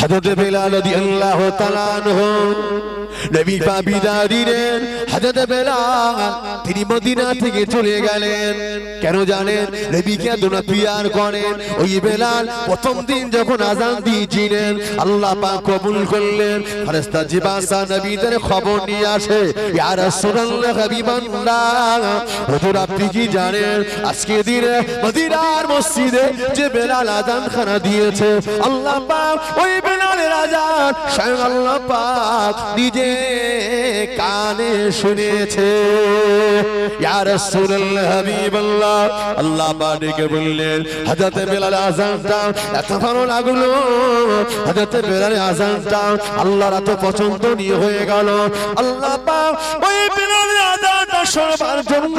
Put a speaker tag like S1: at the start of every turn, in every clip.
S1: হযরত বেলাল রাদিয়াল্লাহু তাআলা আনহু নবী পাক বিদায় দিলেন। হযরত বেলাল তিনি মদিনা থেকে চলে গেলেন। কেন জানেন? নবীকে দোয়া পিয়ার করেন। ওই বেলাল প্রথম দিন যখন আযান দিয়েছিলেন আল্লাহ পাক কবুল করলেন। ফেরেশতা জিবাসা নবীদের খবর নিয়ে আসে, ইয়া রাসূলুল্লাহ হাবিবাল্লাহ, হুজুর আপনি কি জানেন আজকে দিনে মদিনার মসজিদে যে বেলাল আযান খানা দিয়েছে আল্লাহ পাক ওই বেলালের আযান স্বয়ং আল্লাহ পাক নিজে কানে শুনেছে। ইয়া রাসূলুল্লাহ হাবিবাল্লাহ, আল্লাহ পাক বললেন হযরত বেলাল আযানটা এত ভালো লাগলো, হযরত বেলালের আযানটা আল্লাহর এত পছন্দনীয় হয়ে গেল। আল্লাহ পাক ওই বেলালের আযানটা শোনার জন্য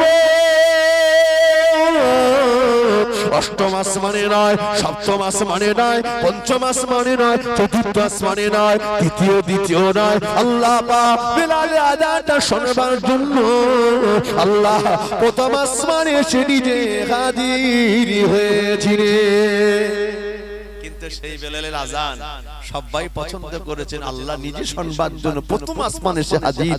S1: অষ্টম আসমানে নয়, সপ্তম আসমানে নয়, পঞ্চম আসমানে নয়, চতুর্থ আসমানে নয়, দ্বিতীয় নয়, আল্লাহ পাক বেলালের আযানটা শোনার জন্য আল্লাহ প্রথম আসমানে এসে নিজে হাজির হয়েছিলেন। কিন্তু সেই বেলালের আযান সবাই পছন্দ করেছেন, আল্লাহ নিজে শুনবার জন্য প্রথম আসমানে এসে হাজির।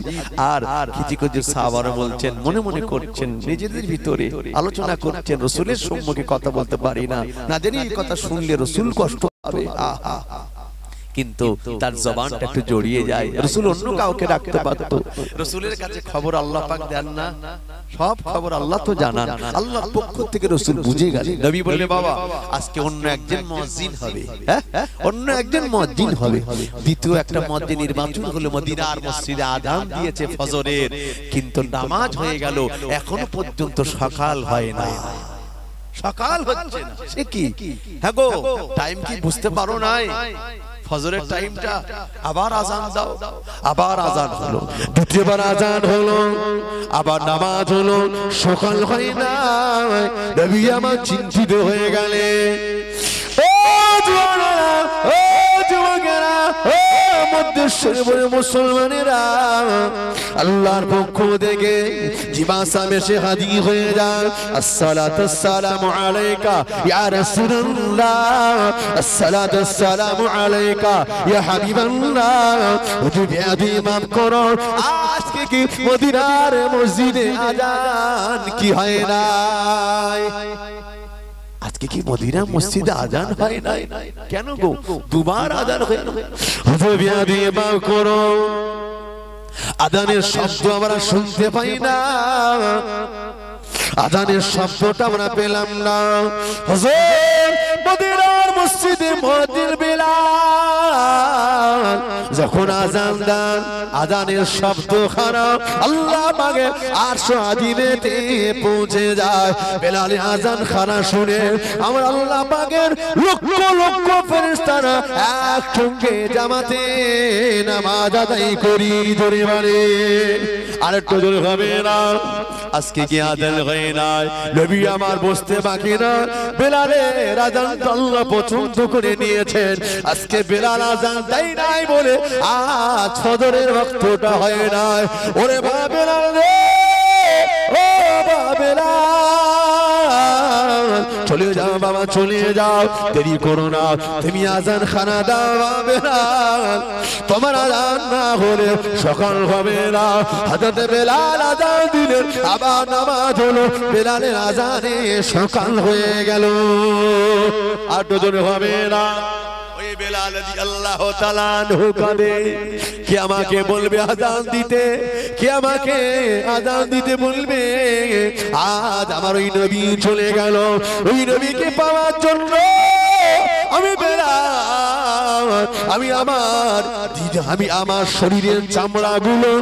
S1: আর কিছু কিছু সাহাবারা বলছেন, মনে মনে করছেন, নিজেদের ভিতরে আলোচনা করছেন, রাসূলের সম্মুখে কথা বলতে পারি না, না জানি এই কথা শুনলে রাসূল কষ্ট পাবে। কিন্তু তার জবানটা একটু জড়িয়ে যায়। রাসূল অন্য কাউকে রাখতে পারত, রাসূলের কাছে খবর আল্লাহ পাক দেন না, সব খবর আল্লাহ তো জানান। আল্লাহর পক্ষ থেকে রাসূল বুঝে গেলেন। নবী বললে বাবা আজকে অন্য একজন মুয়াজ্জিন হবে, অন্য একজন মুয়াজ্জিন হবে। দ্বিতীয় একটা মুয়াজ্জিন নির্বাচন হলো, মদিনার মসজিদে আযান দিয়েছে ফজরের, কিন্তু নামাজ হয়ে গেল, এখনো পর্যন্ত সকাল হয় না, সকাল হচ্ছে না। সে কি? হ্যাঁ গো, টাইম কি বুঝতে পারো নাই? ফজরের টাইমটা, আবার আযান দাও, আবার আযান হলো, দ্বিতীয়বার আযান হলো, আবার নামাজ হলো, সকাল হয় না। নবী আমার চিন্তিত হয়ে গেলেন। ও জওয়ানেরা, ও যুবকেরা, ও মধ্যেশ্বরে মুসলমানেরা, আল্লাহর পক্ষ থেকে জিবাসা এসে হাজির হয়ে যায়। আসসালাতু আসসালামু আলাইকা ইয়া রাসূলুল্লাহ, আসসালাতু আসসালামু আলাইকা ইয়া হাবিবাল্লাহ। হুজুর বিয়াদি মাফ করো, আজকে কি মদিনার মসজিদে আযান কি হয় নাই? আজকে কি মদিনা মসজিদে আযান হয় নাই? কেন গো? দুবার আযান হয়। হুজুর বিয়াদি মাফ করো, আযানের শব্দ আমরা শুনতে পাই না, আযানের শব্দটা আমরা পেলাম না। হুজুর মদিনার মসজিদে মুয়াজ্জিন বেলাল যখন আযান দেন, আযানের শব্দ খারাপ আল্লাহ পাকের আরশ আজিমেতে পৌঁছে যায়। বেলালের আযান খানা শুনে আমরা আল্লাহ পাকের লক্ষ লক্ষ ফেরেশতারা একসঙ্গে জামাতে নামাজ আদায় করি। জোরে বলে আরেকটু জোরে হবে না? আজকে কি আযান হয় নাই? নবী আমার বসতে বাকি না, বেলালের আযানটা আল্লাহ পছন্দ করে নিয়েছেন। আজকে বেলাল আযান দেয় নাই বলে আজ ফজরের ওয়াক্তটা হয় নাই। ওরে বাবা বেলাল রে, ও বাবা বেলাল, চলে যাও বাবা, চলে যাও, দেরি করো না, তুমি আযান খানা দাও বাবা বেলাল। তোমার আযান না হলে সকাল হবে না। হযরত বেলাল আযান দিলেন, আবার নামাজ হলো, বেলালের আযানে সকাল হয়ে গেল। আর দুজন হবে না। ওই বেলাল রাদিয়াল্লাহু তাআলা আনহু কাঁদে, কে আমাকে বলবে আযান দিতে, কে আমাকে আযান দিতে বলবে? আজ আমার ওই নবী চলে গেল, ওই নবীকে পাওয়ার জন্য আমি বেলাল, আমি আমার শরীরের চামড়াগুলো,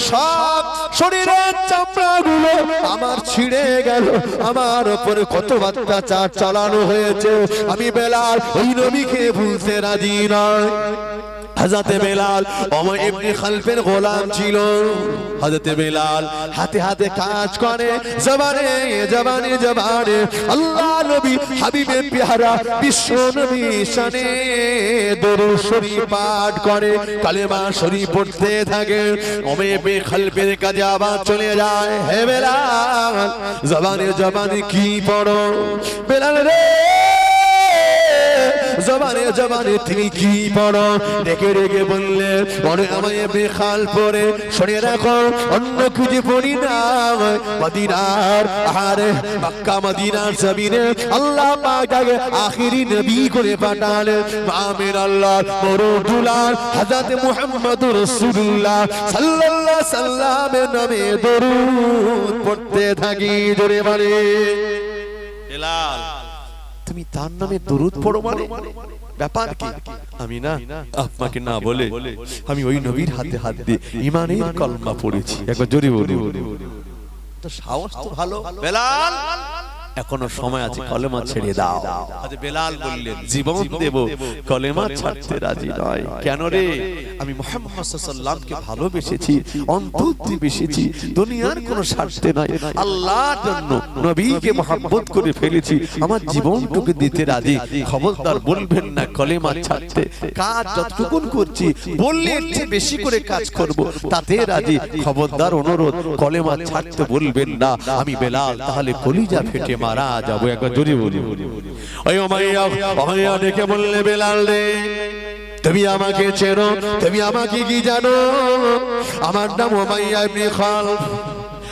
S1: সব শরীরের চামড়াগুলো আমার ছিঁড়ে গেল, আমার উপরে কত অত্যাচার চালানো হয়েছে, আমি বেলাল ওই নবীকে ভুলতে রাজি নয়। হযরত বেলাল উমাইয়া ইবনে খালফের গোলাম ছিল। হযরত বেলাল হাতে হাতে কাজ করে, জবানে জবানে জবানে আল্লাহ নবী হাবিবে পেয়ারা বিশ্ব নবী শানে দরুদ শরীফ পাঠ করে, কালেমা শরীফ পড়তে থাকে। উমাইয়া ইবনে খালফের কাছে আবার চলে যায়, হে বেলাল জবানে জবানে কি পড়ো? বেলাল রে জবানে তুমি কি পড়ো রেখে রেখে বললে মনে আমায় বেখাল পরে শুনে রাখো অন্য কিছু পড়ি না মদিনার আরে মক্কা মদিনার জমিনে আল্লাহ পাক আগে আখেরি নবী করে পাঠালেন আমির আল্লাহ মরুদুলার হযরত মুহাম্মদুর রাসূলুল্লাহ সাল্লাল্লাহু আলাইহি সাল্লামের নামে দরুদ পড়তে থাকি জোরে বলে বেলাল তুমি তার নামে দরুদ পড়ো মানে ব্যাপার কি আমি না আপনাকে না বলে আমি ওই নবীর হাতে হাত দিয়ে ঈমানের কলমা পড়েছি একবার জোরে বলি তো সাহস তো ভালো বেলাল এখনো সময় আছে কলেমা ছেড়ে দাও আজ বেলাল বললেন জীবন দেব কলেমা ছাড়তে রাজি নয় কেন রে আমি মুহাম্মদ সাল্লাল্লাহু আলাইহি সাল্লামকে ভালোবেসেছি অন্তর দিয়ে বেসেছি দুনিয়ার কোনো স্বার্থে নয় আল্লাহর জন্য নবীকে মহব্বত করে ফেলেছি আমার জীবনটুকু দিতে রাজি খবরদার বলবেন না কলেমা ছাড়তে কাজ যতটুকুন করছি বললে একটু বেশি করে কাজ করব তাতে রাজি খবরদার অনুরোধ কলেমা ছাড়তে বলবেন না আমি বেলাল তাহলে কলিজা ফেটে মারা যাবো একবার জোরে বলি ওই উমাইয়া ডেকে বললে বেলাল রে তুমি আমাকে চেনো তুমি আমাকে কি জানো আমার নাম উমাইয়া ইবনে খালদ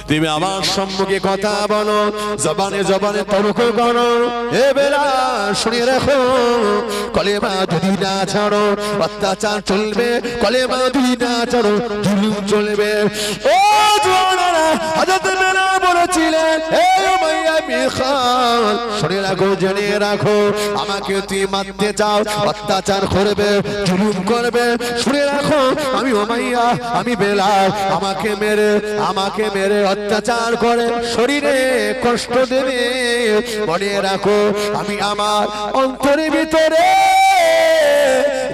S1: তুমি আমার সম্মুখে কথা বলো জবানে জবানে তর্ক করো এ বেলাল শুনে রাখো কলেমা যদি না ছাড়ো অত্যাচার চলবে কলেমা যদি না ছাড়ো জুলুম চলবে ও জওয়ানেরা হযরত বেলাল বলেছিলেন এ উমাইয়া ইবনে খালদ শুনে রাখো জেনে রাখো আমাকে তুই মারতে চাও অত্যাচার করবে জুলুম করবে শুনে রাখো আমি উমাইয়া আমি বেলাল আমাকে মেরে অত্যাচার করে শরীরে কষ্ট দেবে মনে রাখো আমি আমার অন্তরের ভিতরে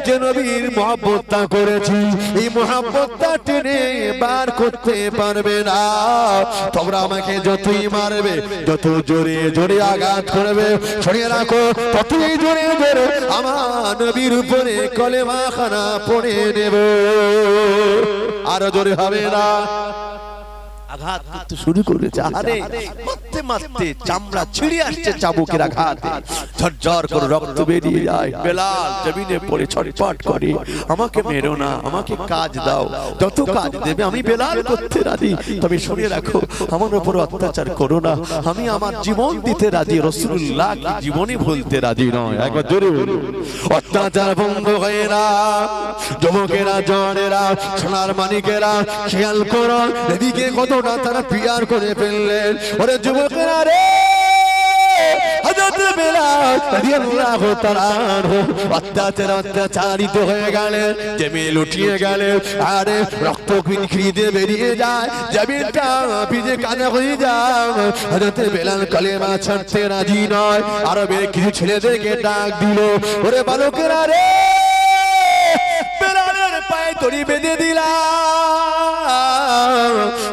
S1: যে নবীর মহব্বতটা করেছি এই মহব্বতটা টেনে বার করতে পারবে না তোমরা আমাকে যতই মারবে যত জোরে জোরে আঘাত করবে শুনে রাখো ততই জোরে জোরে আমার নবীর উপরে কলেমা খানা পড়ে নেব আরো জোরে হবে না আঘাত করতে শুরু করেছে আরে মারতে মারতে চামড়া ছিঁড়ে আসছে চাবুকের আঘাতে ঝরঝর করে রক্ত বেরিয়ে যায় বেলাল জমিনে পড়ে ছটফট করে আমাকে মেরো না আমাকে কাজ দাও যত কাজ দেবে আমি বেলাল করতে রাজি তবে শুনে রাখো আমার উপর অত্যাচার করো না আমি আমার জীবন দিতে রাজি রাসূলুল্লাহ কি জীবনে ভুলতে রাজি নয় একবার জোরে বলুন অত্যাচার বন্ধ হয় না যুবকেরা জওয়ানেরা সোনার মানিকেরা খেয়াল করো এদিকে কত তারা পিয়ার করে ফেললেন ওরে যুবকেরা রে হযরত বেলাল রাদিয়াল্লাহু তাআলা অত্যাচারিত হয়ে গেলেন জমিন লুটিয়ে গেলেন আরে রক্ত খিরিতে বেরিয়ে যায় জমিনটা ভিজে কাদা হয়ে যায় হযরত বেলাল কলেমা ছাড়তে রাজি নয় আরবের কিছু ছেলেদেরকে ডাক দিল ওরে বালকেরা রে বেলালের পায়ে দড়ি বেঁধে দিলাম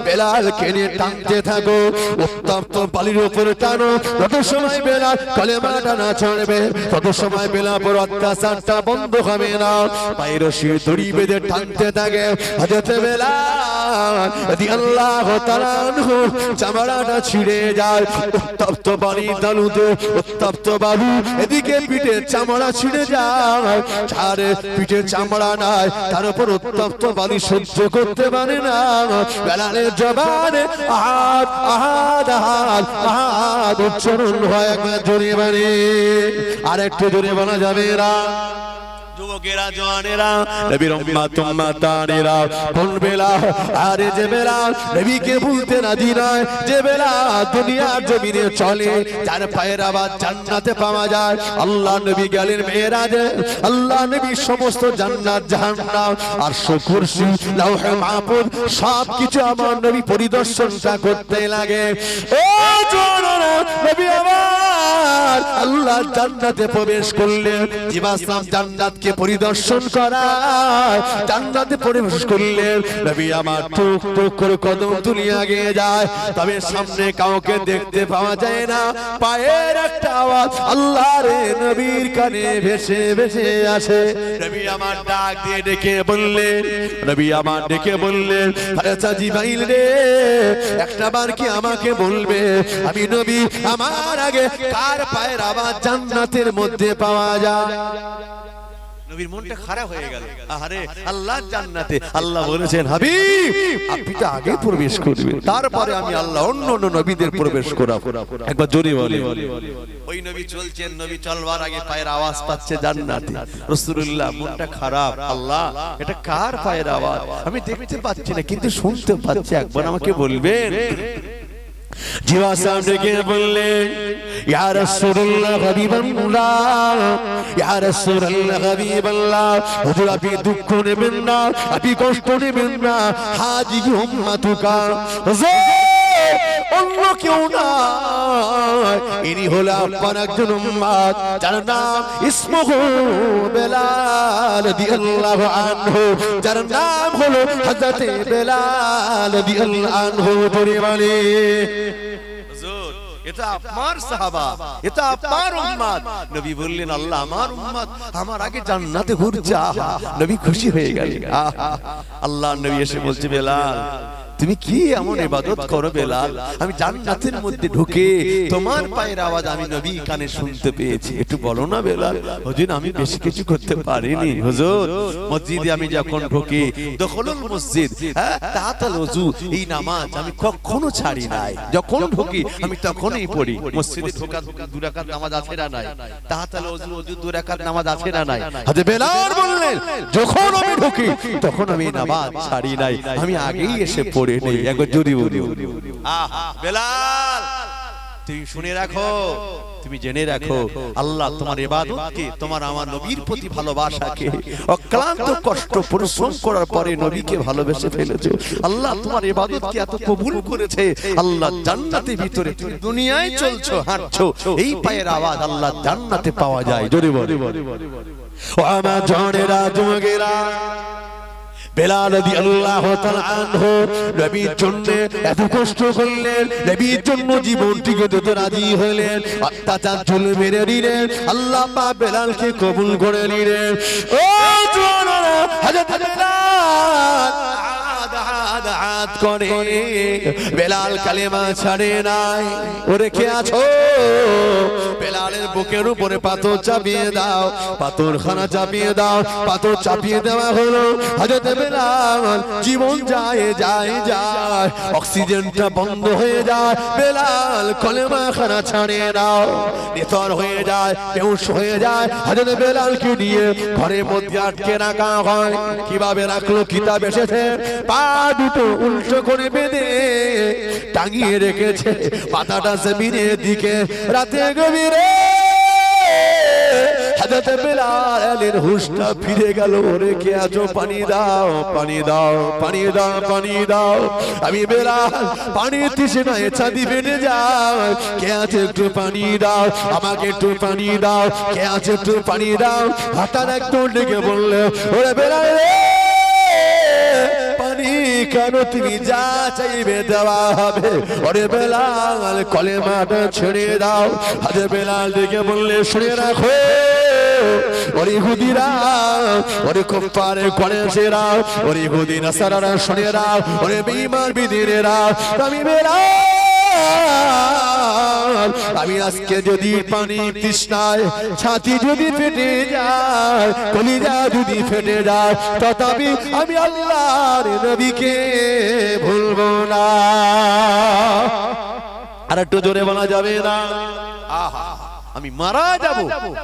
S1: বেলাল কেনে টানতে থাকো উত্তপ্ত বালির উপরে টানো তত সময় বেলাল কলেমাটা না ছাড়বে তত সময় বেলাল পর অত্যাচারটা বন্ধ হবে না পায়ের রশি দড়ি বেঁধে টানতে থাকে হযরত বেলাল রাদিয়াল্লাহু তাআলা আনহু চামড়াটা ছিঁড়ে যায় উত্তপ্ত বালি তালুতে উত্তপ্ত বালু এদিকে পিঠের চামড়া ছিঁড়ে যায় ছাড়ে পিঠের চামড়া নাই তার উপর উত্তপ্ত বালি সহ্য করতে পারে না বেলালের জবানে আহাদ আহাদ আহাদ আহাদ উচ্চারণ হয় একবার জোরে বাড়ি আর একটু জোরে বলা যাবে না যুবকেরা জওয়ানেরা নবীর উম্মাতানেরা কোন বেলা আরে যে বেলা নবীকে ভুলতে রাজি নয় যে বেলা দুনিয়ার জমিনে চলে যার পায়ের আওয়াজ জান্নাতে পাওয়া যায় আল্লাহ নবী গেলেন মেরাজে আল্লাহ নবী সমস্ত জান্নাত জাহান্নাম আর কুরসি লৌহে মাহফুজ সবকিছু আমার নবী পরিদর্শনটা করতে লাগে ও জওয়ানেরা নবী আমার আল্লাহ জান্নাতে প্রবেশ করলেন জিবাসাম জান্নাত জান্নাতকে পরিদর্শন করায়, জান্নাতে প্রবেশ করলেন নবী আমার টুক টুক করে কদম তুলে এগিয়ে যায়, তবে সামনে কাউকে দেখতে পাওয়া যায় না। পায়ের একটা আওয়াজ আল্লাহর নবীর কানে ভেসে ভেসে আসে। নবী আমার ডাক দিয়ে ডেকে বললেন, নবী আমার ডেকে বললেন, ফারেস্তা জিবরাইল রে, একটা বার কি আমাকে বলবে আমি নবী আমার আগে কার পায়ের আওয়াজ জান্নাতের মধ্যে পাওয়া যায়? নবীর মনটা খারাপ হয়ে গেল। আরে আল্লাহ জান্নাতে, আল্লাহ বলেছেন হাবিব আপনি তো আগে প্রবেশ করবেন, তারপরে আমি আল্লাহ অন্য অন্য নবীদের প্রবেশ করাবো। একবার জোরে বলে। ওই নবী চলছেন, নবী চলবার আগে পায়ের আওয়াজ পাচ্ছে জান্নাতে। রাসূলুল্লাহ মনটা খারাপ, আল্লাহ এটা কার পায়ের আওয়াজ? আমি দেখতে পাচ্ছি না কিন্তু শুনতে পাচ্ছি, একবার আমাকে বলবেন। জিবা সামনে গিয়ে বললেন, ইয়া রাসূলুল্লাহ হাবিবাল্লাহ, ইয়া রাসূলুল্লাহ হাবিবাল্লাহ, হুজুর আপনি দুঃখ নেবেন না, আপনি কষ্ট নেবেন না, হাজি উম্মাতুকা, অন্য কেউ না, ইনি হলো আপনার একজন উম্মত, যার নাম ইসমুহু বেলাল রাদিয়াল্লাহু আনহু, যার নাম হলো হযরত বেলাল রাদিয়াল্লাহু আনহু। পরিবারে হুজুর এটা আপনার সাহাবা, এটা আপনার উম্মত। নবী বললেন আল্লাহ আমার উম্মত আমার আগে জান্নাতে ঘুরছে। নবী খুশি হয়ে গেলেন। আল্লাহ নবী এসে বলছে, বেলাল তুমি কি এমন ইবাদত করো বেলাল, আমি জান্নাতের মধ্যে ঢুকে তোমার পায়ের আওয়াজ আমি নবী কানে শুনতে পেয়েছি, একটু বলো না বেলাল। হুজুর আমি বেশি কিছু করতে পারিনি হুজুর, মসজিদে আমি যখন ঢুকি দখলুল মসজিদ তাহাতাল ওযু, এই নামাজ আমি কখনো ছাড়ি নাই, যখন ঢুকি আমি তখনই পড়ি। মসজিদে ঢোকা দুই রাকাত নামাজ আছে না নাই? তাহাতাল ওযু ওযু দুই রাকাত নামাজ আছে না নাই? হযরত বেলাল বললেন যখন আমি ঢুকি তখন আমি নামাজ ছাড়ি নাই, আমি আগেই এসে পড়ি। একবার জোরে বলি। বেলাল তুমি শুনে রাখো, তুমি জেনে রাখো, আল্লাহ তোমার ইবাদতকে, তোমার আমার নবীর প্রতি ভালোবাসাকে, অক্লান্ত কষ্ট পরিশ্রম করার পরে নবীকে ভালোবেসে ফেলেছো। আল্লাহ তোমার ইবাদতকে এত কবুল করেছে, আল্লাহ জান্নাতের ভিতরে তুমি দুনিয়ায় চলছো হাঁটছো, এই পায়ের আওয়াজ আল্লাহ জান্নাতে পাওয়া যায়। জোরে বল। ও আমার জনেরা যুবকেরা, বেলাল রাদিয়াল্লাহু তাআলা আনহু নবীর জন্য এত কষ্ট করলেন, নবীর জন্য জীবনটিকে দিতে রাজি হলেন, অত্যাচার জুলুম মেরে দিলেন, আল্লাহ পাক বেলালকে কবুল করে নিলেন। ও জওয়ানেরা, হযরত বেলাল আদ করে বেলাল কালেমা ছাড়ে নাই। ওরে কে আছো? বেলালের বুকের উপরে পাথর চাপিয়ে দাও, পাথরখানা চাপিয়ে দাও। পাথর চাপিয়ে দেওয়া হলো। হযরত বেলাল জীবন যায় যায় যায়, অক্সিজেনটা বন্ধ হয়ে যায়। বেলাল কলেমাখানা ছাড়ে দাও, নেতর হয়ে যায়, বেহুশ হয়ে যায়। হযরত বেলালকে নিয়ে ঘরের মধ্যে আটকে রাখা হয়। কিভাবে রাখলো? কিতাব এসেছে, পা দুটো উল্টো করে বেঁধে টাঙিয়ে রেখেছে, মাথাটা জমিনের দিকে। রাতে গভীরে হযরত বেলালের হুঁশটা ফিরে গেল। ওরে কে আছো? পানি দাও, পানি দাও, পানি দাও, পানি দাও। আমি বেলাল পানির তৃষ্ণায় ছাতি ফেটে যায়। কে আছে? একটু পানি দাও, আমাকে একটু পানি দাও। কে আছে? একটু পানি দাও। হঠাৎ একটু ডেকে বললে, ওরে বেলাল পানি কেন? তুমি যা চাইবে দেওয়া হবে। ওরে বেলাল কলেমাটা ছেড়ে দাও। হযরত বেলাল ডেকে বললে, শুনে রাখো ওরে ইহুদিরা, ওরে কুফারে কুরাইশরা, ওরে ইহুদি নাসারারা, শুনে রাখ ওরে বেঈমান বিদিনেরা, আমি বেলাল, আমি আজকে যদি পানি তৃষ্ণায় ছাতি যদি ফেটে যায়, কলিজা যদি ফেটে যায়, তথাপি আমি আল্লাহর নবীকে ভুলবো না। আর একটু জোরে বলা যাবে না? আহা, আমি মারা যাব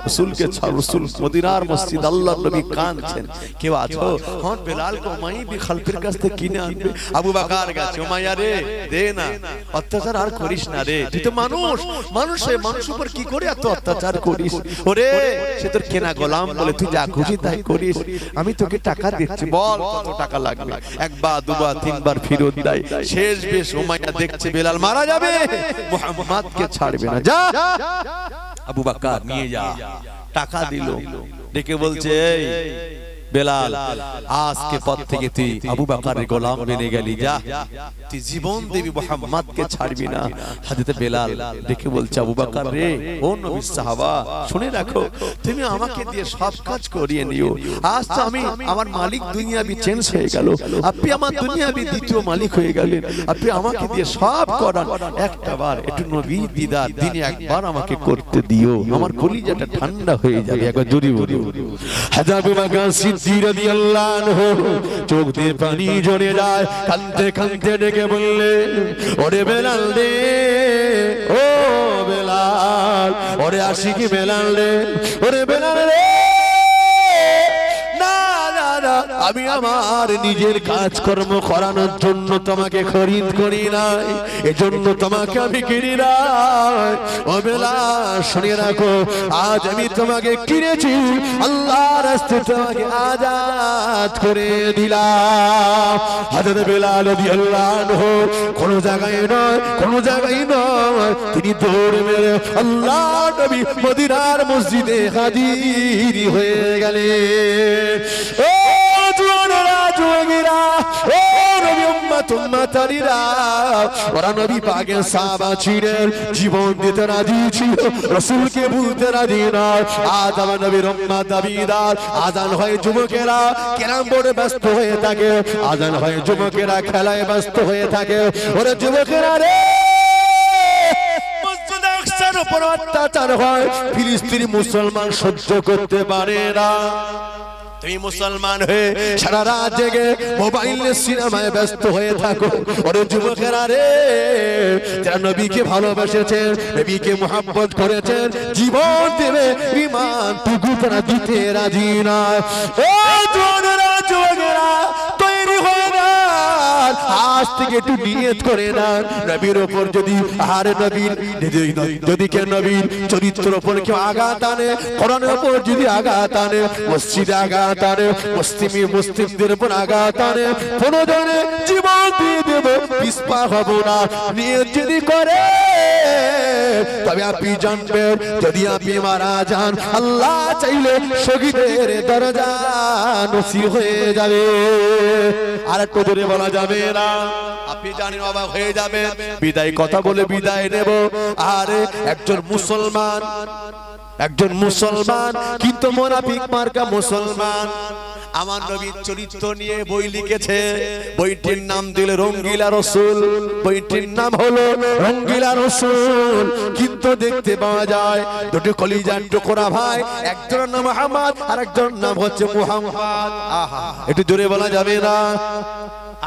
S1: রাসূলকে ছাড়। রাসূল মদিনার মসজিদ আল্লাহর নবী কাঁদছেন। কেউ আছো? হন বেলাল কো উমাইয়া বি খালফের কাছ থেকে কিনে আনবে। আবু বকর গেছে, উমাইয়া রে দে না, অত্যাচার আর করিস না রে, তুই তো মানুষ, মানুষের মানুষ উপর কি করে এত অত্যাচার করিস? ওরে সে তোর কেনা গোলাম বলে তুই যা খুশি তাই করিস। আমি তোকে টাকা দিচ্ছি, বল কত টাকা লাগবে। একবার দুবার তিনবার ফেরত দেয়। শেষ বেশ উমাইয়া দেখছে বেলাল মারা যাবে, মুহাম্মদকে ছাড়বে না। যা আবু বকর নিয়ে যা। টাকা দিল, ডেকে বলছে, এই বেলাল, আজকে পর থেকে তুই আবু বকরের গোলাম বনে গেলি, যা তুই জীবন দিবি, মুহাম্মদকে ছাড়বি না। হযরত বেলাল ডেকে বলছে, আবু বকর রে, ও নবীর সাহাবা, শুনে রাখো, তুমি আমাকে দিয়ে সব কাজ করিয়ে নিও। আজ তো আমি, আমার মালিক দুনিয়াবি চেঞ্জ হয়ে গেল, আপনি আমার দুনিয়াবি দ্বিতীয় মালিক হয়ে গেলেন, আপনি আমাকে দিয়ে সব করান, একটা বার একটু নবী দিদার দিনে একবার আমাকে করতে দিও, আমার কলিজাটা ঠান্ডা হয়ে যাবে। একবার জোরে বলি, হযরত আবু বকর সিদ্দিক রাদিয়াল্লাহু আনহু চোখ দিয়ে পানি ঝরে যায়, কাঁদতে কাঁদতে ডেকে বললে, ওরে বেলাল রে, ও বেলাল, ওরে আশিকি বেলাল রে, ওরে বেলাল রে, আমি আমার নিজের কাজকর্ম করানোর জন্য তোমাকে খরিদ করি নাই, এজন্য তোমাকে আমি কিনি নাই। ও বেলাল, শুনে রাখো, আজ আমি তোমাকে কিনেছি, আল্লাহর রাস্তায় তোমাকে আজাদ করে দিলাম। হযরত বেলাল রাদিয়াল্লাহু আনহু কোন জায়গায় নয়, কোন জায়গায় নয়, তিনি দৌড়ে মেরে আল্লাহর নবী মদিনার মসজিদে হাজির হয়ে গেলেন। ওরা নবী পাকের সাহাবা ছিলেন, জীবন দিতে রাজি ছিল, রাসূলকে ভুলতে রাজি নয়। আজ আমার নবীর উম্মত দাবিদার, আজান হয় যুবকেরা কেরাম বোর্ডে ব্যস্ত হয়ে থাকে, আজান হয় যুবকেরা খেলায় ব্যস্ত হয়ে থাকে। ওরা যুবকেরা রে, মসজিদে আকসার উপর অত্যাচার হয়, ফিলিস্তিনি মুসলমান সহ্য করতে পারে না। তুমি মুসলমান হয়ে সারা রাত জেগে মোবাইলে সিনেমায় ব্যস্ত হয়ে থাকো। ওরে যুবকেরা রে, যারা নবীকে ভালোবেসেছেন, নবীকে মুহাব্বত করেছেন, জীবন দেবে, ঈমান টুকু তারা দিতে রাজি না। ও যুবকেরা, তৈরি হয়ে যান, আজ থেকে একটু নিয়ত করে না, নবীর উপর যদি, আর নবীর যদি কেউ নবীর চরিত্রের উপর কেউ আঘাত আনে, কোরআনের উপর যদি আঘাত আনে, মসজিদে আঘাত আনে, মুসলিমদের উপর আঘাত আনে, কোনজনে জীবন দিয়ে দেব, পিছপা হব না। নিয়ত যদি করে, তবে আপনি জানবেন, যদি আপনি মারা যান, আল্লাহ চাইলে শহীদের দরজা নসিব হয়ে যাবে। আর একটু জোরে বলা যাবে না, আপনি জানেন, অবাক হয়ে যাবেন। বিদায় কথা বলে বিদায় নেব। আরে একজন মুসলমান, একজন মুসলমান কিন্তু মুনাফিক মার্কা মুসলমান, আমার নবীর চরিত্র নিয়ে বই লিখেছে। বইটির নাম দিল রঙ্গিলা রসুল। বইটির নাম হলো রঙ্গিলা রসুল। কিন্তু দেখতে পাওয়া যায় দুটো কলিজার টুকরা ভাই, একজনের নাম আহমদ আর একজনের নাম হচ্ছে মুহাম্মদ। আহা, একটু জোরে বলা যাবে না?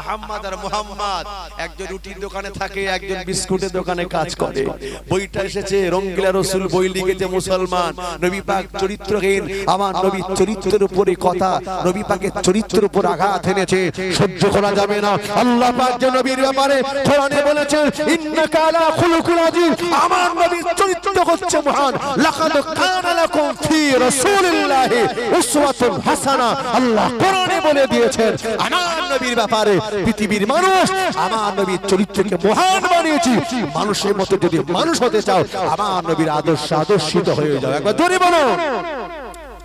S1: আহমদ আর মুহাম্মদ, একজন রুটির দোকানে থাকে, একজন বিস্কুটের দোকানে কাজ করে। বইটা এসেছে রঙ্গিলা রসুল, বই লিখেছে মুসলমান। নবী পাক চরিত্রহীন, আমার নবীর চরিত্রের উপরে কথা, নবী পাকের চরিত্রের উপর আঘাত এনেছে, সহ্য করা যাবে না। আল্লাহ পাক যে নবীর ব্যাপারে কোরআনে বলেছেন, ইন্নাকা আলা খুলুকুল আযীম, আমার নবীর চরিত্র হচ্ছে মহান। লাকাদ কানা লাকুম ফি রাসূলিল্লাহি উসওয়াতুন হাসানাহ, আল্লাহ কোরআনে বলে দিয়েছেন আমার নবীর ব্যাপারে পৃথিবীর মানুষ আমার নবীর চরিত্রকে মহান বানিয়েছি। মানুষের মতো যদি মানুষ হতে চাও, আমার নবীর আদর্শ আদর্শিত হয়ে যাও। একবার জোরে বলো।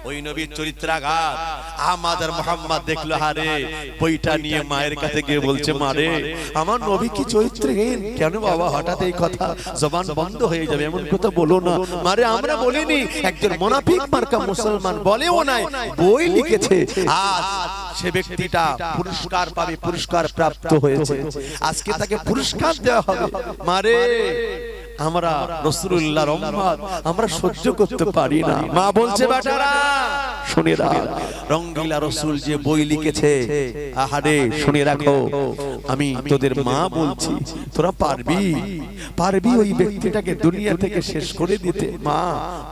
S1: ওই নবীর চরিত্রাঘাত আহমদ আর মুহাম্মদ দেখলো, হারে বইটা নিয়ে মায়ের কাছে গিয়ে বলছে, মা রে, আমার নবী কি চরিত্রহীন? কেন বাবা হঠাৎ এই কথা? জবান বন্ধ হয়ে যাবে, এমন কথা বলো না। মারে, আমরা বলিনি, একজন মুনাফিক মার্কা মুসলমান বলেও নাই, বই লিখেছে। আজ সে ব্যক্তিটা পুরস্কার পাবে, পুরস্কার প্রাপ্ত হয়েছে, আজকে তাকে পুরস্কার দেওয়া হবে। মারে, আমরা রাসূলুল্লাহর উম্মত, আমরা সহ্য করতে পারি না। মা বলছে, বেটারা শুনে রাখ, রঙ্গিলা রসুল যে বই লিখেছে, আহারে শুনে রাখো, আমি তোদের মা বলছি, তোরা পারবি পারবি ওই ব্যক্তিটাকে দুনিয়া থেকে শেষ করে দিতে? মা,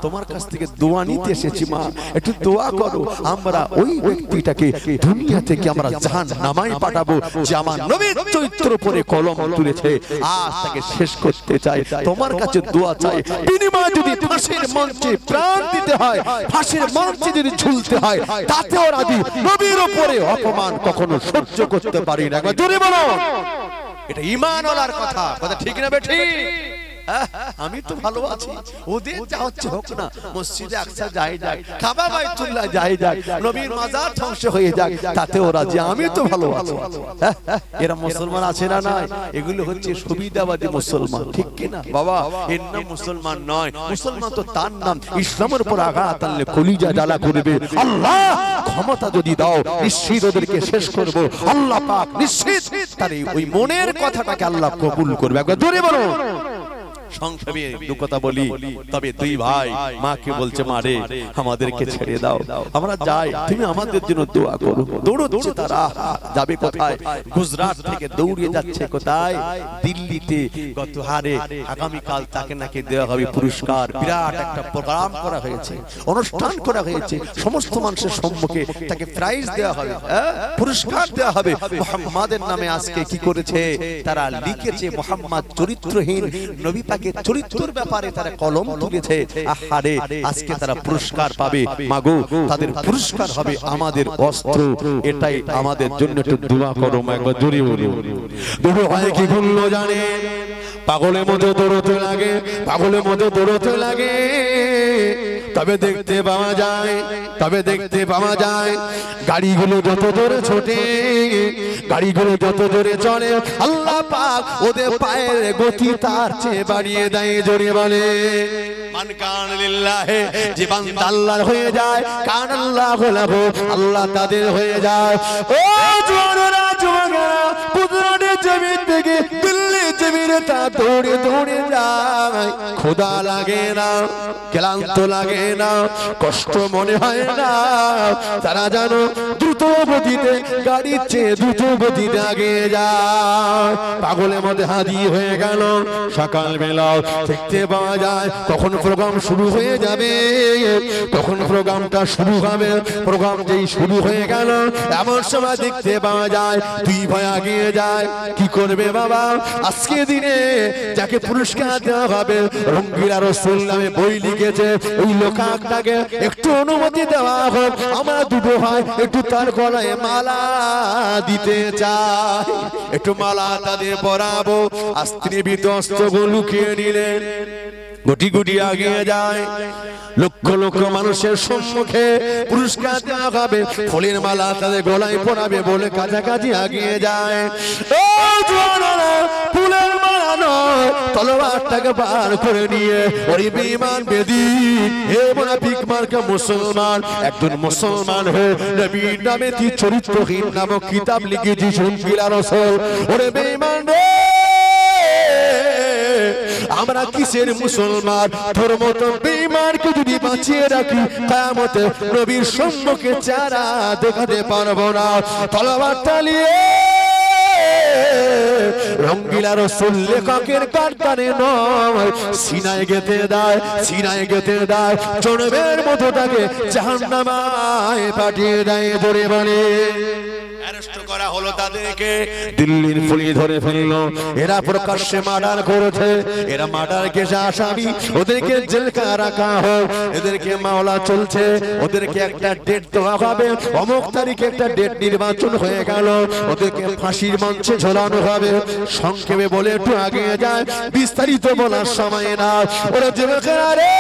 S1: তোমার কাছ থেকে দোয়া নিতে এসেছি, মা একটু দোয়া করো, আমরা ওই ব্যক্তিটাকে দুনিয়া থেকে আমরা জাহান্নামে পাঠাবো, যে আমার নবীর চরিত্রের উপরে কলম তুলেছে, আজ তাকে শেষ করতে চাই। তোমার কাছে দোয়া চাই, বিনিময়ে যদি ফাঁসির মঞ্চে প্রাণ দিতে হয়, ফাঁসির মঞ্চে যদি ঝুলতে হয়, তাতেও রাজি। নবীর উপরে অপমান কখনো সহ্য করতে পারি না। জোরে বলো, এটা ঈমানওয়ালার কথা। কথা ঠিক না বেঠিক? আমি তো ভালো আছি, ওদের যা হচ্ছে হোক না, মসজিদে আকসা যাই যাক, কাবা বাইতুল্লাহ যাই যাক, নবীর মাজার ধ্বংস হয়ে যাক, তাতে ওরা যে আমি তো ভালো আছি। এরা মুসলমান আছে না নাই? এগুলো হচ্ছে সুবিধাবাদী মুসলমান, ঠিক কি না বাবা? এর নাম মুসলমান নয়। মুসলমান তো তার নাম, ইসলামের উপর আঘাত আনলে কলিজা জ্বালা করবে। আল্লাহ ক্ষমতা যদি দাও নিশ্চিত ওদেরকে শেষ করব, আল্লাহ পাক নিশ্চিত তার ওই মনের কথাটাকে আল্লাহ কবুল করবে। একবার জোরে বলো। সংক্ষেপে দু কথা বলি, তবে দুই ভাই মাকে বলছে, মা রে আমাদেরকে ছেড়ে দাও, আমরা যাই, তুমি আমাদের জন্য দোয়া করো। দৌড়চ্ছে তারা, যাবে কোথায়? গুজরাট থেকে দৌড়িয়ে যাচ্ছে কোথায়? দিল্লিতে। গত হারে আগামীকাল তাকে নাকি দেওয়া হবে পুরস্কার। বিরাট একটা প্রোগ্রাম করা হয়েছে, অনুষ্ঠান করা হয়েছে, সমস্ত মানুষের সম্মুখে তাকে প্রাইজ দেওয়া হবে, পুরস্কার দেওয়া হবে। মুহাম্মাদের নামে আজকে কি করেছে তারা? লিখেছে মুহাম্মদ চরিত্রহীন নবী পাকের চরিত্রের ব্যাপারে তারা কলম তুলেছে। আহারে আজকে তারা পুরস্কার পাবে। মাগো তাদের পুরস্কার হবে আমাদের অস্ত্র। এটাই আমাদের জন্য একটু দোয়া করো মাগো, জোরে বলো। দুটো হয় কি গুলো জানে, পাগলের মতো দৌড়তে লাগে, পাগলের মতো দৌড়তে লাগে, তবে দেখতে পাওয়া যায়, তবে দেখতে পাওয়া যায় গাড়িগুলো যত জোরে ছোটে, গাড়িগুলো যত জোরে চলে, আল্লাহ পাক ওদের পায়ের গতি তার চেয়ে বাড়িয়ে দেয়। জোরে বলে মান কান লিল্লাহি, যে বান্দা আল্লাহর হয়ে যায়, কান আল্লাহু লাহু, আল্লাহ তাদের হয়ে যায়। ও জোরেরা জোরেরা কুদরতের জমিন থেকে দিল্লি জমিনে তা দৌড়ে দৌড়ে যায়। খোদা লাগে না, ক্লান্ত লাগে না, কষ্ট মনে হয় না। তারা জানো দ্রুত গতিতে গাড়ির চেয়ে দ্রুত গতিতে আগে যায়। পাগলের মধ্যে হাজির হয়ে গেল। সকাল বেলা দেখতে পাওয়া যায় কখন প্রোগ্রাম শুরু হয়ে যাবে, কখন প্রোগ্রামটা শুরু হবে। প্রোগ্রাম যেই শুরু হয়ে গেল এমন সময় দেখতে পাওয়া যায় দুই ভাই আগিয়ে যায়। কি করবে বাবা? আজকে দিনে যাকে পুরস্কার দেওয়া হবে, রঙ্গিলা রসুল নামে বই লিখেছে, ওই লোকটাকে একটু অনুমতি দেওয়া হোক, আমরা দুটো ভাই একটু তার গলায় মালা দিতে চাই, একটু মালা তাদের পরাবো। স্ত্রীবিত অস্ত্রগুলো লুকিয়ে নিলেন, গুটি গুটি আগিয়ে যায়। লক্ষ লক্ষ মানুষের সম্মুখে পুরস্কার দেওয়া হবে, ফুলের মালা তাদের গলায় পরাবে বলে কাছাকাছি আগিয়ে যায়। ও জওয়ানেরা, ফুলের মালা নয়, তলোয়ারটাকে বার করে নিয়ে ওই বেঈমান বেদীন হে মুনাফিক মার্কা মুসলমান, একজন মুসলমান হয়ে নবীর নামে কি চরিত্রহীন নামক কিতাব লিখেছি রঙ্গিলা রসুল। ওরে বেঈমান রে, আমরা কিসের মুসলমান? ধর্ম তো বেঈমানকে যদি বাঁচিয়ে রাখি কিয়ামতে নবীর সম্মুখে চেহারা দেখাতে পারবো না। তলোয়ার চালিয়ে রঙ্গিলা রসুল লেখকের কারখানে নয়, সিনায় গেঁথে দেয়, সিনায় গেঁথে দেয়, জনমের মতো তাকে জাহান্নামায় পাঠিয়ে দেয়। ধরে বলে অ্যারেস্ট করা হলো তাদেরকে, দিল্লির পুলিশ ধরে ফেললো। এরা প্রকাশ্যে মার্ডার করেছে, এরা মার্ডার কেসে আসামি, ওদেরকে জেলখানায় রাখা হোক। এদেরকে মামলা চলছে, ওদেরকে একটা ডেট দেওয়া হবে, অমুক তারিখে একটা ডেট নির্বাচন হয়ে গেল, ওদেরকে ফাঁসির মঞ্চে ঝোলানো হবে। সংক্ষেপে বলে একটু আগে যায়, বিস্তারিত বলার সময় না। ওরা জেলখানা রে,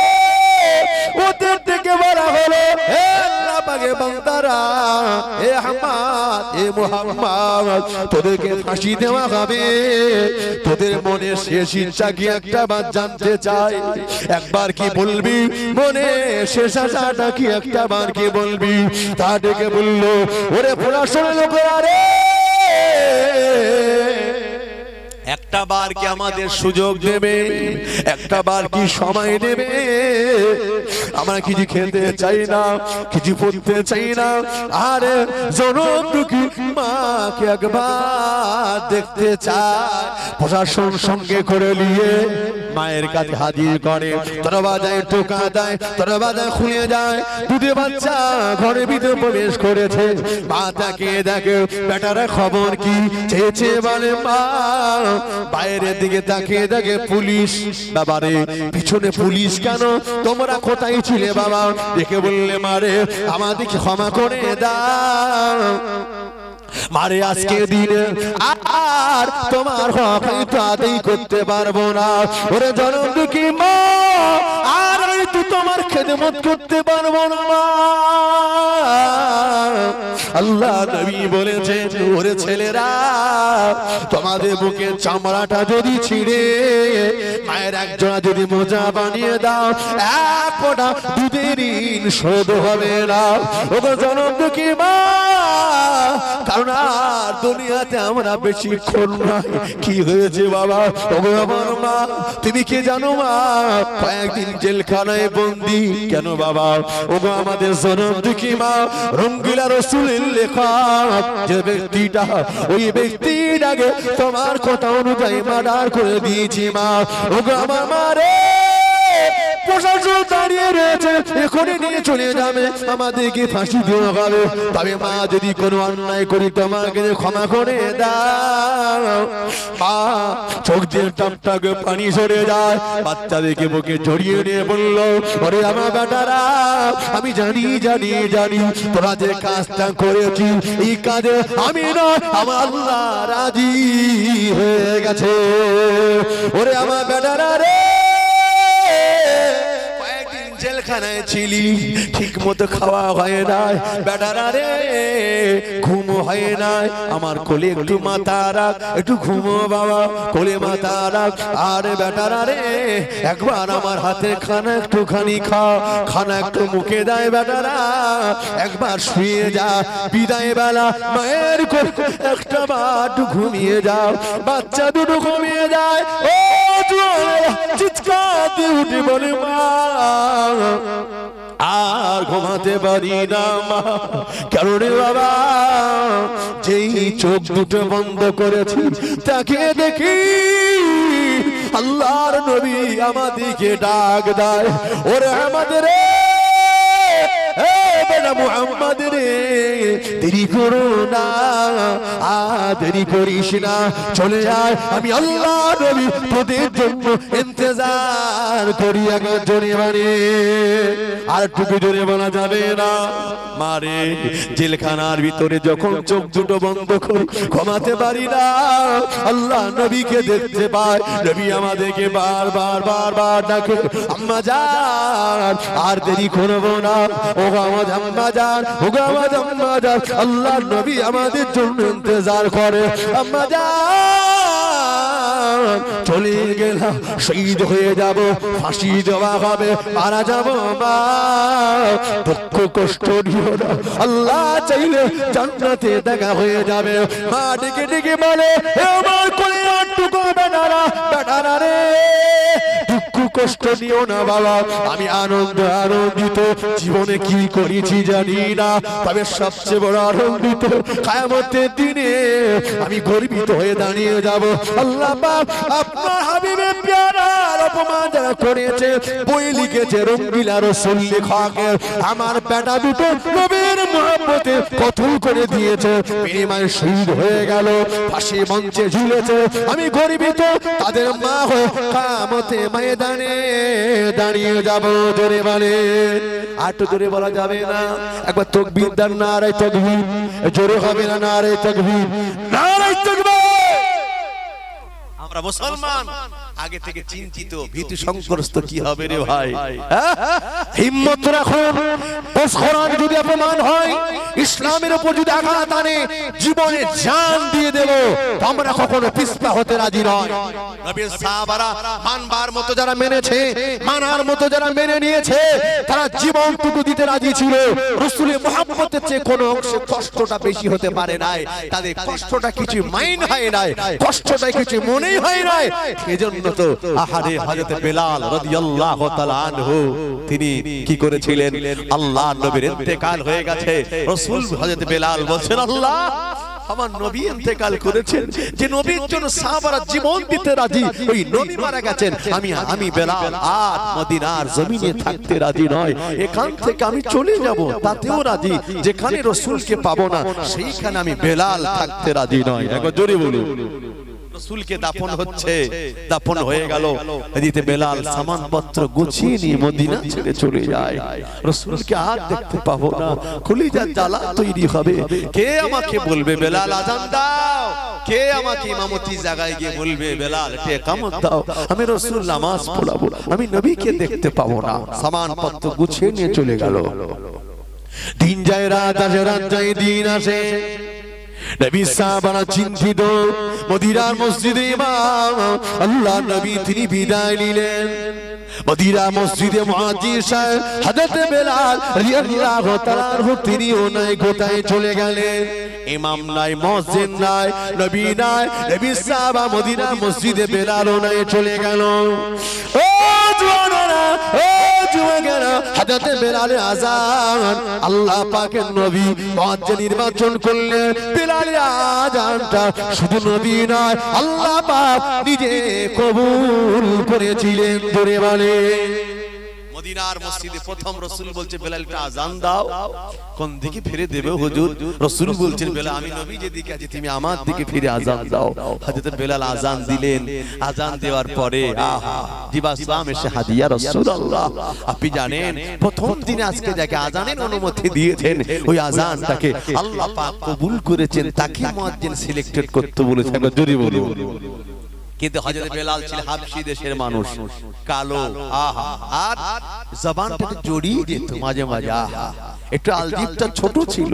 S1: ওদের থেকে বলা হলো হে আল্লাহ পাকের বান্দারা, হে আহমদ, হে মুহাম্মদ, তোদেরকে ফাঁসি দেওয়া হবে। তোদের মনে শেষ ইচ্ছা কি একটা বার জানতে চাই? একবার কি বলবি মনে শেষ আশাটা কি একটা বার কি বলবি? তা ডেকে বললো, ওরে পড়াশোনা লোকেরা রে, একটা বার কি আমাদের সুযোগ দেবে? একটা বার কি সময় দেবে? আমরা কিছু খেতে চাই না, কিছু পড়তে চাই না, আরে জনম দুঃখী মাকে একবার দেখতে চাই। প্রশাসন সঙ্গে করে নিয়ে মায়ের কাছে হাজির করে, দরওয়াজায় টোকা দেয়, দরওয়াজা খুলে যায়। দুধে বাচ্চা ঘরে ভিতরে প্রবেশ করেছে। মা তাকে দেখে, বেটারা খবর কি? চেয়েছে বলে মা। বাইরের দিকে তাকিয়ে দেখে পুলিশ। বাবারে পিছনে পুলিশ কেন? তোমরা কোথায় ছিলে বাবা? দেখে বললে মারে আমাদেরকে ক্ষমা করে দাও, মারে আজকে দিনে আর তোমার হক হয়তো আদায় করতে পারবো না। ওরে জনম দুঃখী মা, আর হয়তো তোমার খেদমত করতে পারবো না। আল্লাহ নবী বলেছেন, ওরে ছেলেরা, তোমাদের বুকের চামড়াটা যদি ছিঁড়ে মায়ের একজোড়া যদি মোজা বানিয়ে দাও, এক ফোঁটা দুধের ঋণ শোধ হবে না। ওগো জনম দুঃখী মা, কারণ আর দুনিয়াতে আমরা বেশিক্ষণ নাই। কি হয়েছে বাবা? ওগো আমার মা, তুমি কি জানো মা? কয়েকদিন জেলখানায় বন্দি। কেন বাবা? ওগো আমাদের জনম দুঃখী মা, রঙ্গিলা রসুলের লেখা যে ব্যক্তিটা, ওই ব্যক্তিটাকে তোমার কথা অনুযায়ী মার্ডার করে দিয়েছি মা। ওগো আমার মা রে, প্রশাসন দাঁড়িয়ে রয়েছে, এখনই নিয়ে চলে যাবে, আমাদেরকে ফাঁসি দেওয়া হবে। তবে মা, যদি কোনো অন্যায় করি তোমাকে ক্ষমা করে দাও। মা চোখ দিয়ে টপটকে পানি সরে যায়, বাচ্চাদেরকে বুকে জড়িয়ে নিয়ে বললো, ওরে আমার বেটারা, আমি জানি জানি জানি তোরা যে কাজটা করেছি, এই কাজে আমি নয় আমার আল্লাহ রাজি হয়ে গেছে। ওরে আমার বেটারা রে, জেলখানায় ছিলি, ঠিক মতো খাওয়া হয় নাই বেটারা রে, ঘুম হয় নাই। আমার কোলে একটু মাথা রাখ, একটু ঘুমো বাবা, কোলে মাথা রাখ। আর বেটারা রে, একবার আমার হাতে খানা একটুখানি খাও, খানা একটু মুখে দেয় বেটারা, একবার শুয়ে যা, বিদায় বেলা মায়ের কোলে একটা বার ঘুমিয়ে যাও। বাচ্চা দুটো ঘুমিয়ে যায়, ও চিৎকার দিয়ে উঠে বলে, মা আর ঘুমাতে পারি না মা। কারণ বাবা, যেই চোখ দুটো বন্ধ করেছি, তাকে দেখি আল্লাহর নবী আমাদেরকে ডাক দেয়, ওরে আমাদের মুহাম্মদ রে, দেরি করো না, দেরি করিস না, চলে আয়, আমি আল্লাহ নবী তোদের জন্য ইন্তজার করি। একবার জোরে মানে, আর টুকু জোরে বলা যাবে না। মারে জেলখানার ভিতরে যখন চোখ দুটো বন্ধ করি, ঘুমাতে পারি না, আল্লাহ নবীকে দেখতে পাই। নবী আমাদেরকে বারবার বারবার ডাকে, আম্মা জান আর দেরি করবো না, ও আমার আম্মা জান, ও আমার আম্মা জান, আল্লাহ নবী আমাদের জন্য ইন্তজার করে। আম্মা জান চলে গেলাম, শহীদ হয়ে যাব, ফাঁসি দেওয়া হবে, মারা যাব মা, দুঃখ কষ্ট নিও না, আল্লাহ চাইলে জান্নাতে দেখা হয়ে যাবে। মা ডেকে ডেকে বলে, আমার কোলে আটটুকু বেটারা, বেটারা রে, দুঃখ কষ্ট নিও না বাবা, আমি আনন্দিত। জীবনে কি করেছি জানি না, তবে সবচেয়ে বড় আনন্দিত কিয়ামতের দিনে আমি গর্বিত হয়ে দাঁড়িয়ে যাব। আল্লাহ পাক আপনার হাবিবে প্যারার অপমান যারা করেছে, বই লিখেছে রঙ্গিলা রসুল লেখকের, আমার বেটা দুটো নবীর মুহাব্বতে কতল করে দিয়েছে, বিনিময়ে শহীদ হয়ে গেল, ফাঁসি মঞ্চে ঝুলেছে। আমি গর্বিত, তাদের মা হয়ে কিয়ামতের ময়দানে দাঁড়িয়ে যাব। জোরে বলে, আর তো জোরে বলা যাবে না, একবার তাকবীর দেন, নারে তাকবীর, জোরে হবে না, নারে তাকবীর, নারে তাকবীর। আমরা মুসলমান আগে থেকে চিন্তিত, ভীতি সংগ্রস্ত, কি হবে রে ভাই? হিম্মত রাখুন, কোরআন যদি অপমান হয়, ইসলামের উপর যদি আঘাত আনে, জীবনে জান দিয়ে দেব, আমরা কখনো পিছপা হতে রাজি নয়। নবীর সাহাবারা মানবার মতো যারা মেনেছে, মানার মতো যারা মেনে নিয়েছে, তারা জীবনটুকু দিতে রাজি ছিল। রাসূলের মুহাব্বতের চেয়ে কোনো অংশে কষ্টটা বেশি হতে পারে নাই, তাদের কষ্টটা কিছু মাইন্ড হয় নাই, কষ্টটা কিছু মনেই হয় নাই। এজন্য তো আহারে হযরত বেলাল রাদিয়াল্লাহু তাআলা আনহু তিনি কি করেছিলেন, আল্লাহর নবীর ইন্তেকাল হয়ে গেছে, রাসূল হযরত বেলাল বলছেন, আল্লাহ আমার নবী ইন্তেকাল করেছেন, যে নবীর জন্য সাহাবারা জীবন দিতে রাজি, ওই নবী মারা গেছেন, আমি বেলাল আর মদিনার জমিনে থাকতে রাজি নয়, এখান থেকে আমি চলে যাব তাতেও রাজি, যেখানে রাসূলকে পাবো না সেইখানে আমি বেলাল থাকতে রাজি নয়। একবার জোরে বলুন, রাসূলকে দাফন হচ্ছে, দাফন হয়ে গেল, এদিকে বেলাল সামানপত্র গুছিয়ে নিয়ে মদিনা ছেড়ে চলে যায়। রাসূলকে আর দেখতে পাবো না, কলিজার জ্বালা তৈরি হবে। কে আমাকে বলবে বেলাল আযান দাও, কে আমাকে ইমামতি জায়গায় গিয়ে বলবে বেলাল কে ইকামত দাও, আমি রাসূল নামাজ পড়াবো, আমি নবীকে দেখতে পাবো না। সামানপত্র গুছিয়ে নিয়ে চলে গেল। দিন যায় রাত আসে, রাত যায় দিন আসে। নবী সাহাবারা চিন্তিত, মদিনার মসজিদে ইমাম আল্লাহ নবী তিনি বিদায় নিলেন। মদিনা মসজিদে মুয়াজ্জিন সাহেব হযরত বেলাল রাদিয়াল্লাহু তাআলা তিনিও নাই, কোথায় চলে গেলেন? ইমাম নাই, মুয়াজ্জিন নাই, নবী নাই, নবী সাহাবা মদিনা মসজিদে বেলালও নাই, চলে গেল। ও জওয়ানেরা, ও যুবকেরা, হযরত বেলালের আযান আল্লাহ পাকের নবী মুয়াজ্জিন নির্বাচন করলেন। বেলালের আযানটা শুধু নবী নয়, আল্লাহ পাক নিজে কবুল করেছিলেন। জোরে বলে মদিনার মসজিদে প্রথম রাসূল বলছে বেলালকে আযান দাও। কোন দিকে ফিরে দেবে হুজুর? রাসূল বলছেন বেলাল আমি নবী যেদিকে আছি তুমি আমার দিকে ফিরে আযান দাও। হযরত বেলাল আযান দিলেন। আযান দেওয়ার পরে আহা জিবা সালাম এসে হাদিয়া রাসূলুল্লাহ। আপনি জানেন প্রথম দিনে আজকে যাকে আযানের অনুমতি দিয়েছেন ওই আযানটাকে আল্লাহ পাক কবুল করেছেন, তাকে মুয়াজ্জিন সিলেক্টেড করতে বলেছেন। জোরে বলি। কিন্তু হযরত বেলাল ছিল হাবশী দেশের মানুষ, কালো, আহা, আর জবানটাকে জড়িয়ে দিত মাঝে মাঝে। আহা, একটু আলজিবটা ছোট ছিল।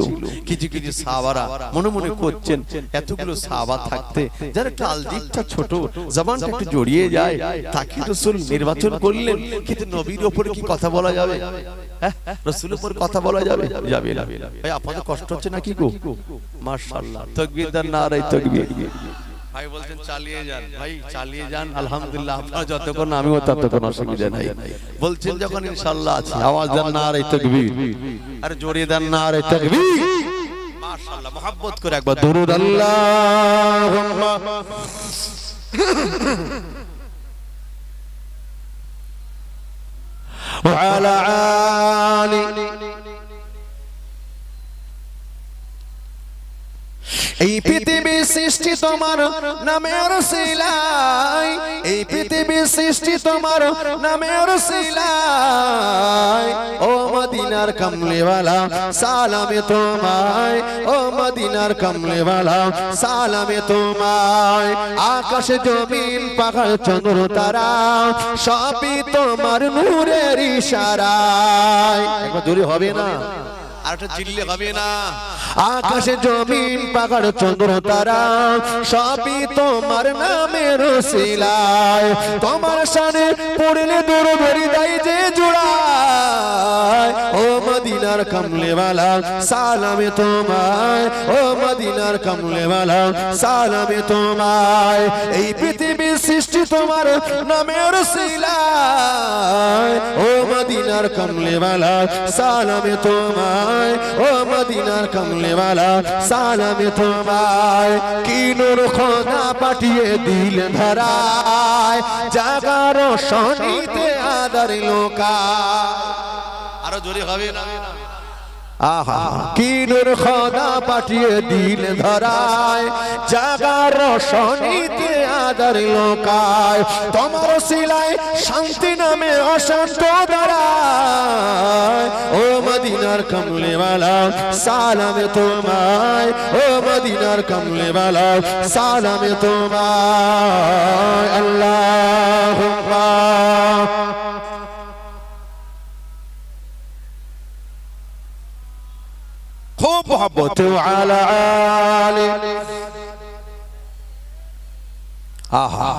S1: কিছু কিছু সাহাবারা মনে মনে করছেন এতগুলো সাহাবা থাকতে যারা একটু আলজিবটা ছোট, জবানটা একটু জড়িয়ে যায়, তাকে রাসূল নির্বাচন করলেন। কিন্তু নবীর উপরে কি কথা বলা যাবে? রাসূলের উপর কথা বলা যাবে? যাবে না। ভাই আপনাদের কষ্ট হচ্ছে নাকি গো? মাশাআল্লাহ, তাকবীর দেন, নারে তাকবীর। ভাই বলছেন চালিয়ে যান, ভাই চালিয়ে যান, আলহামদুলিল্লাহ। আপনারা যতক্ষণ আমিও ততক্ষণ, অসুবিধা নাই। বলছেন যখন ইনশাআল্লাহ আছে, আওয়াজ দেন নারে তাকবীর, আর জোরে দেন নারে তাকবীর। মাশাআল্লাহ, মুহাব্বত করে একবার দুরূদ আল্লাহুম্মা ওয়া আলা আলি। এই পৃথিবীর সৃষ্টি তোমার নামের সিলাই, এই পৃথিবীর সৃষ্টি তোমার নামের সিলাই। ও মদিনার কামলিওয়ালা সালামে তোমায়, ও মদিনার কামলিওয়ালা সালামে তোমায়। আকাশে জমিন পাহাড় চন্দ্র তারা সবই তোমার নূরের ইশারায়। একবার জোরে হবে না? আর একটা চিল্লে হবে না? আকাশে জমিন পাহাড় চন্দ্র তারা সবই তোমার নামের সিলায়। তোমার শানে পড়লে দরুদ হৃদয় যে জোড়ায়। ও মদিনার কামলিওয়ালা সালামে তোমায়, ও মদিনার কামলিওয়ালা সালামে তোমায়। এই পৃথিবীর সৃষ্টি তোমার নামের সিলায়। ও মদিনার কামলিওয়ালা সালামে তোমায়, ও মদিনার কামলিওয়ালা সালামে তোমায়। কি নূর খোদা পাঠিয়ে দিলেন ধরায়, জাগার শনিতে আদার লোকা। আরো জোরে হবে না? আহা, কি নূর খোদা পাঠিয়ে দিলেন ধরায়, জাগার রোশনীতে আদার লোকায়। তোমার সিলায় শান্তি নামে অশান্ত দাঁড়ায়। ও মদিনার কামলিওয়ালা সালামে তোমায়, ও মদিনার কামলিওয়ালা সালামে তোমায়। আল্লাহুম্মা খুব মোহাব্বত আলা আলি। আহা,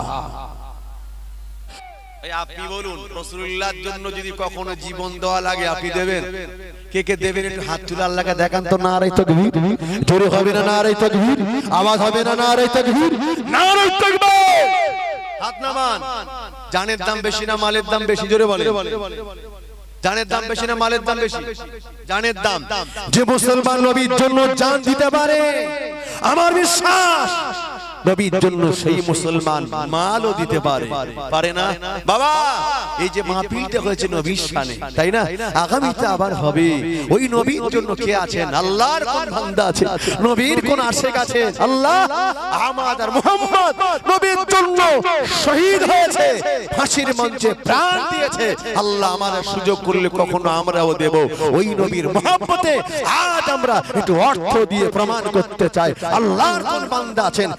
S1: আপনি বলুন রাসূলুল্লাহর জন্য যদি কখনো জীবন দেওয়া লাগে আপনি দেবেন? কে কে দেবেন? একটু হাত তুলে আল্লাহকে দেখান তো। নারে তাকবীর। জোরে হবে না নারে তাকবীর? আওয়াজ হবে না নারে তাকবীর? নারে তাকবীর। হাত নামান। জানের দাম বেশি না মালের দাম বেশি? জোরে বলে। জানের দাম বেশি না মালের দাম বেশি? জানের দাম। যে মুসলমান নবীর জন্য জান দিতে পারে, আমার বিশ্বাস নবীর জন্য সেই মুসলমান মালও দিতে পারে, পারে না? বাবা এই যে মাহফিলটা হয়েছে নবীর শানে, তাই না? আগামীতে আবার হবে। ওই নবীর জন্য কে আছেন? আল্লাহর কোন বান্দা আছে? নবীর কোন আশিক আছে? আল্লাহ আহমদ আর মুহাম্মদ নবীর জন্য শহীদ হয়েছে, ফাঁসির মঞ্চে প্রাণ দিয়েছে। আল্লাহ আমাদের সুযোগ করলে কখনো আমরাও দেব। ওই নবীর মহব্বতে আজ আমরা একটু অর্থ দিয়ে প্রমাণ করতে চাই আল্লাহর কোন বান্দা আছেন।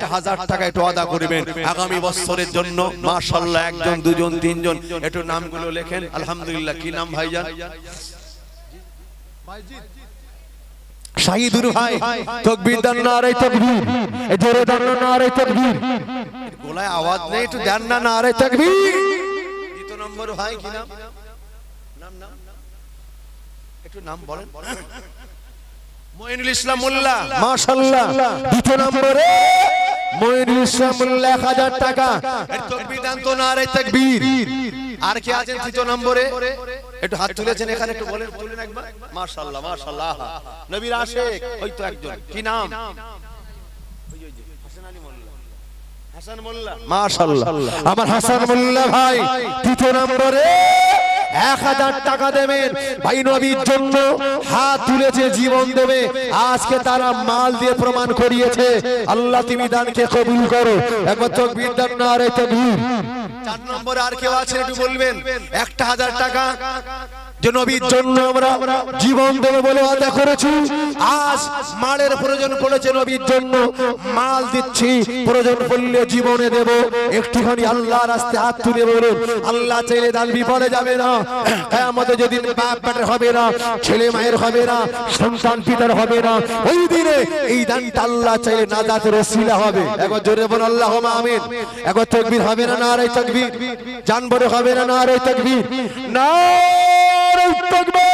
S1: 1000 টাকা একটু আদা করবেন আগামী বছরের জন্য। মাশাআল্লাহ, একজন দুজন তিনজন একটু নামগুলো লেখেন। আলহামদুলিল্লাহ, কি নাম ভাইজান? শাহিদুর ভাই, তাকবীর দেন, নারে তাকবীর। এই জোরে দেন, নারে তাকবীর। গলায় আওয়াজ নেই, একটু দেন না, নারে তাকবীর। দ্বিতীয় নম্বর ভাই কি নাম? নাম নাম একটু নাম বলেন। মঈনুল ইসলাম মোল্লা, মাশাআল্লাহ। দ্বিতীয় নম্বরে মঈনুল ইসলাম মোল্লা 1000 টাকা। এর তাকবীর দেন তো, নারে তাকবীর। আর কে আছেন তৃতীয় নম্বরে? একটু হাত তুলেছেন এখানে, একটু বলেন, তুলেন একবার। মাশাআল্লাহ, মাশাআল্লাহ, নবীর আশিক। ওই তো একজন, কি নাম? হাসান আলী মোল্লা, হাসান মোল্লা, মাশাআল্লাহ। আমার হাসান মোল্লা ভাই তৃতীয় নম্বরে 1000 টাকা দেবেন। ভাই নবীর জন্য হাত তুলেছে, জীবন দেবে। আজকে তারা মাল দিয়ে প্রমাণ করিয়েছে। আল্লাহ তুমি দানকে কবুল করো। একবার তাকবীর দেন, নারে তাকবীর। 4 নম্বরে আর কেউ আছে একটু বলবেন? 1000 টাকা যে নবীর জন্য আমরা জীবন দেবে বলে ওয়াদা করেছি। আজ মালের প্রয়োজন পড়েছে, নবীর জন্য মাল দিচ্ছি, প্রয়োজন পড়লে জীবনে দেব। একটুখানি আল্লাহর রাস্তায় হাত তুলে বলুন, আল্লাহ চাইলে দান বিফলে যাবে না। কিয়ামতে যেদিন বাপ বেটার হবে না, ছেলে মায়ের হবে না, সন্তান পিতার হবে না, ওই দিনে এই দানটা আল্লাহ চাইলে নাজাতের ওসিলা হবে। একবার জোরে বল আল্লাহুম্মা আমিন। একবার তাকবীর হবে না, নারে তাকবীর। জানবরে হবে না, নারে তাকবীর, নারে তাকবীর।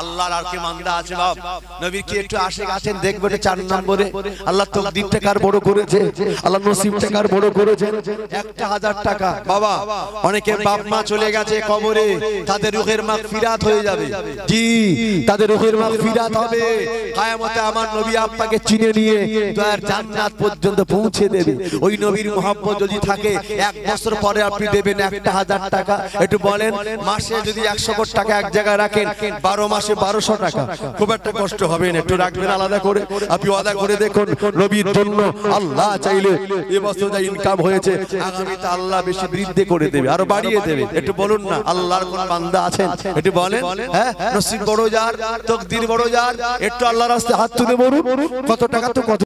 S1: আল্লাহর আর কি মান্দা আছে বাপ? নবীর কি একটু আশিক আছেন? দেখবে 4 নম্বরে আল্লাহ তকদিরটা কার বড় করেছে, আল্লাহ নসিবটা কার বড় করেছে। 1000 টাকা। বাবা অনেকের বাপ মা চলে গেছে কবরে, তাদের রূহের মাগফিরাত হয়ে যাবে। জি, তাদের রূহের মাগফিরাত হবে। কিয়ামতে আমার নবী আব্বাকে চিনে নিয়ে দয়ার জান্নাত পর্যন্ত পৌঁছে দেবে। ওই নবীর মহব্বত যদি থাকে, 1 বছর পরে আপনি দেবেন 1000 টাকা। একটু বলেন, মাসে যদি 100 কোটি টাকা এক জায়গায় রাখেন, 12 মাসে 1200 টাকা। খুব একটা কষ্ট হবে না, একটু রাখবেন আলাদা করে। আপনি ওয়াদা করে দেখুন, নবীর জন্য আল্লাহ চাইলে এবছর যা ইনকাম হয়েছে আগামীতে আল্লাহ বেশি বৃদ্ধি করে দেবে, আরো বাড়িয়ে দেবে। একটু বলুন না, আল্লাহর কোন বান্দা আছেন? একটু বলেন। হ্যাঁ, নসিব বড় যার, তাকদীর বড় যার। একটু আল্লাহর রাস্তায় হাত তুলে বলুন, কত টাকা তো কত